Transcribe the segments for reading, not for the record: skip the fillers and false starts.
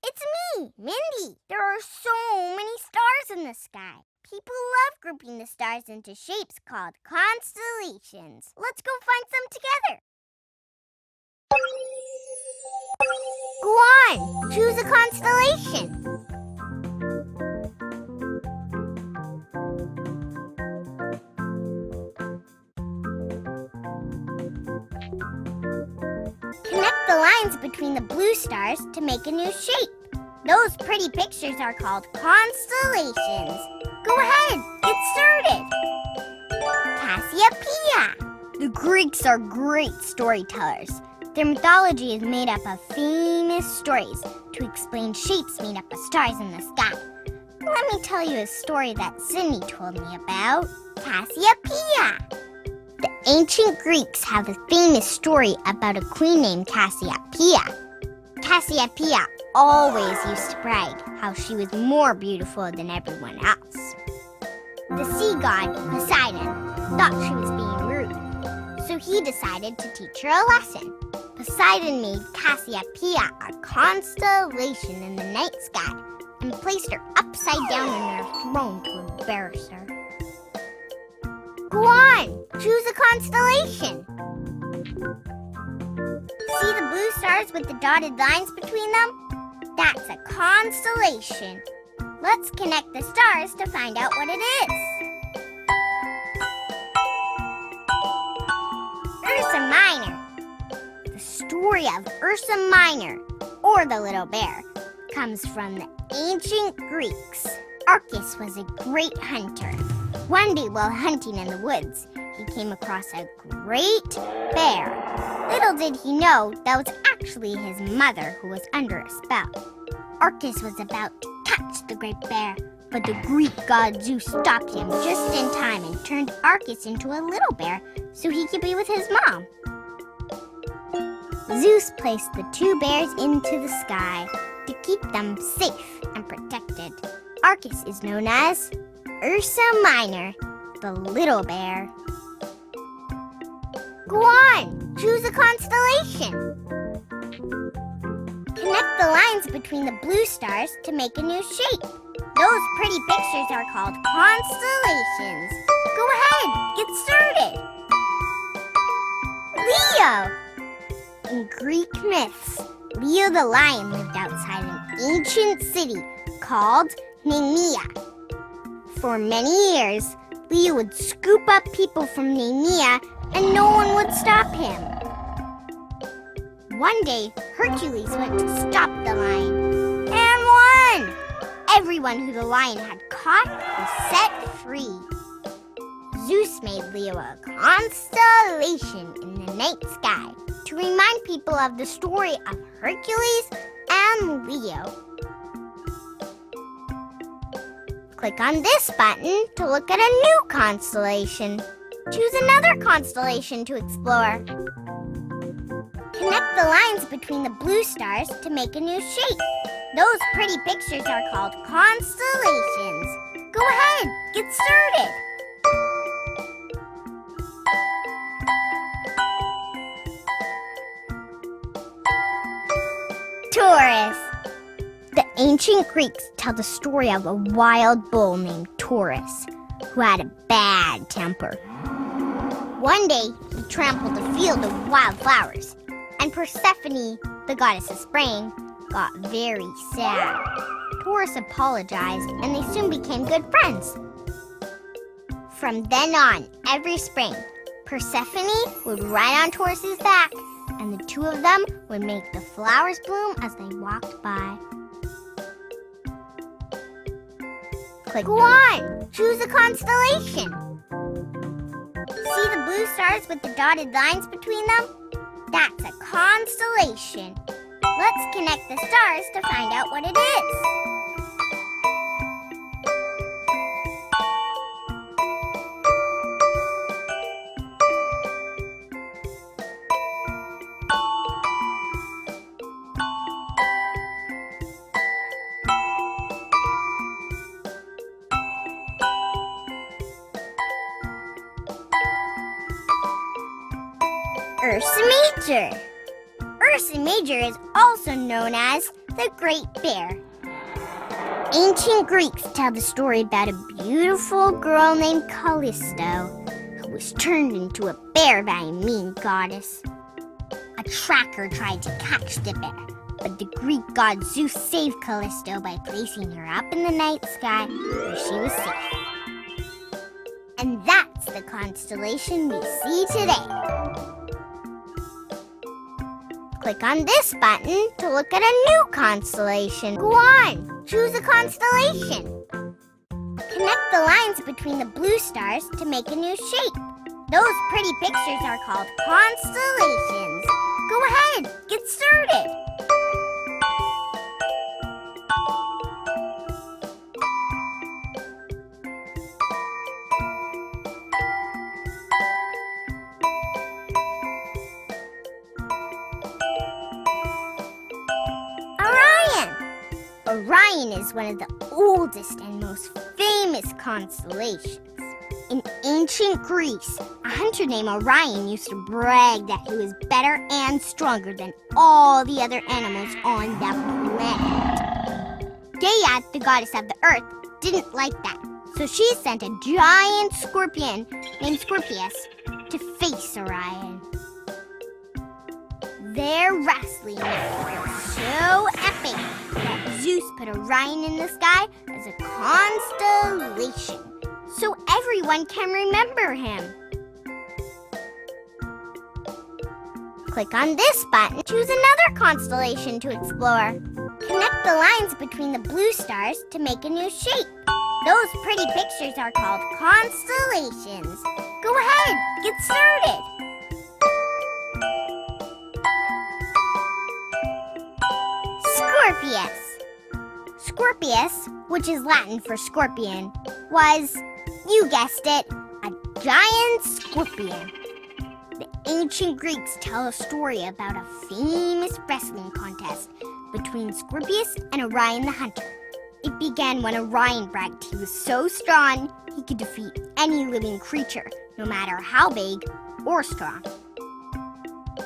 It's me, Mindy. There are so many stars in the sky. People love grouping the stars into shapes called constellations. Let's go find some together. Go on, choose a constellation. Connect the lines between the blue stars to make a new shape. Those pretty pictures are called constellations. Go ahead, get started. Cassiopeia. The Greeks are great storytellers. Their mythology is made up of famous stories to explain shapes made up of stars in the sky. Let me tell you a story that Sydney told me about. Cassiopeia. The ancient Greeks have a famous story about a queen named Cassiopeia. Cassiopeia always used to brag how she was more beautiful than everyone else. The sea god, Poseidon, thought she was being rude, so he decided to teach her a lesson. Poseidon made Cassiopeia a constellation in the night sky and placed her upside down on her throne to embarrass her. Go on, choose a constellation. See the blue stars with the dotted lines between them? That's a constellation. Let's connect the stars to find out what it is. Ursa Minor. The story of Ursa Minor, or the little bear, comes from the ancient Greeks. Arcus was a great hunter. One day while hunting in the woods, he came across a great bear. Little did he know that was actually his mother who was under a spell. Arcus was about to catch the great bear, but the Greek god Zeus stopped him just in time and turned Arcus into a little bear so he could be with his mom. Zeus placed the two bears into the sky to keep them safe and protected. Arcus is known as Ursa Minor, the little bear. Go on, choose a constellation. Connect the lines between the blue stars to make a new shape. Those pretty pictures are called constellations. Go ahead, get started. Leo. In Greek myths, Leo the lion lived outside an ancient city called Nemea. For many years, Leo would scoop up people from Nemea and no one would stop him. One day, Hercules went to stop the lion and won! Everyone who the lion had caught was set free. Zeus made Leo a constellation in the night sky to remind people of the story of Hercules and Leo. Click on this button to look at a new constellation. Choose another constellation to explore. Connect the lines between the blue stars to make a new shape. Those pretty pictures are called constellations. Go ahead, get started. Taurus. The ancient Greeks tell the story of a wild bull named Taurus who had a bad temper. One day, he trampled a field of wildflowers, and Persephone, the goddess of spring, got very sad. Taurus apologized, and they soon became good friends. From then on, every spring, Persephone would ride on Taurus's back, and the two of them would make the flowers bloom as they walked by. Go on, choose a constellation. See the blue stars with the dotted lines between them? That's a constellation. Let's connect the stars to find out what it is. Ursa Major. Ursa Major is also known as the Great Bear. Ancient Greeks tell the story about a beautiful girl named Callisto who was turned into a bear by a mean goddess. A tracker tried to catch the bear, but the Greek god Zeus saved Callisto by placing her up in the night sky where she was safe. And that's the constellation we see today. Click on this button to look at a new constellation. Go on, choose a constellation. Connect the lines between the blue stars to make a new shape. Those pretty pictures are called constellations. Go ahead, get started. Orion is one of the oldest and most famous constellations. In ancient Greece, a hunter named Orion used to brag that he was better and stronger than all the other animals on the planet. Gaia, the goddess of the earth, didn't like that, so she sent a giant scorpion named Scorpius to face Orion. Their wrestling match was so epic that Zeus put Orion in the sky as a constellation, so everyone can remember him. Click on this button, choose another constellation to explore. Connect the lines between the blue stars to make a new shape. Those pretty pictures are called constellations. Go ahead, get started. Scorpius, which is Latin for scorpion, was, you guessed it, a giant scorpion. The ancient Greeks tell a story about a famous wrestling contest between Scorpius and Orion the hunter. It began when Orion bragged he was so strong he could defeat any living creature, no matter how big or strong.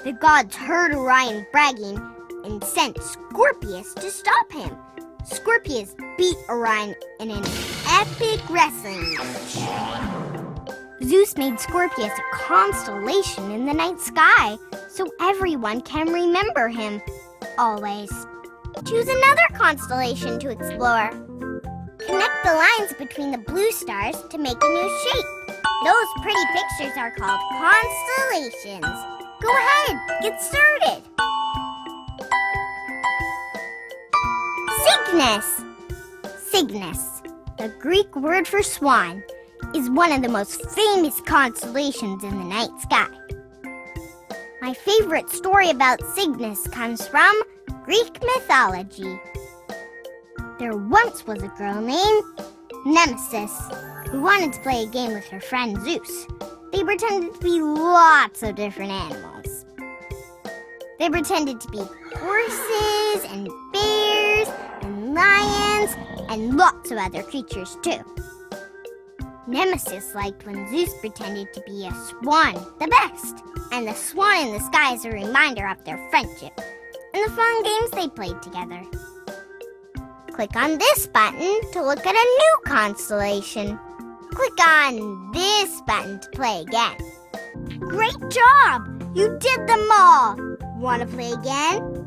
The gods heard Orion bragging and sent Scorpius to stop him. Scorpius beat Orion in an epic wrestling match. Zeus made Scorpius a constellation in the night sky, so everyone can remember him, always. Choose another constellation to explore. Connect the lines between the blue stars to make a new shape. Those pretty pictures are called constellations. Go ahead, get started. Cygnus, the Greek word for swan, is one of the most famous constellations in the night sky. My favorite story about Cygnus comes from Greek mythology. There once was a girl named Nemesis who wanted to play a game with her friend Zeus. They pretended to be lots of different animals. They pretended to be horses and bears and lions and lots of other creatures too. Nemesis liked when Zeus pretended to be a swan the best, and the swan in the sky is a reminder of their friendship and the fun games they played together. Click on this button to look at a new constellation. Click on this button to play again. Great job! You did them all! Want to play again?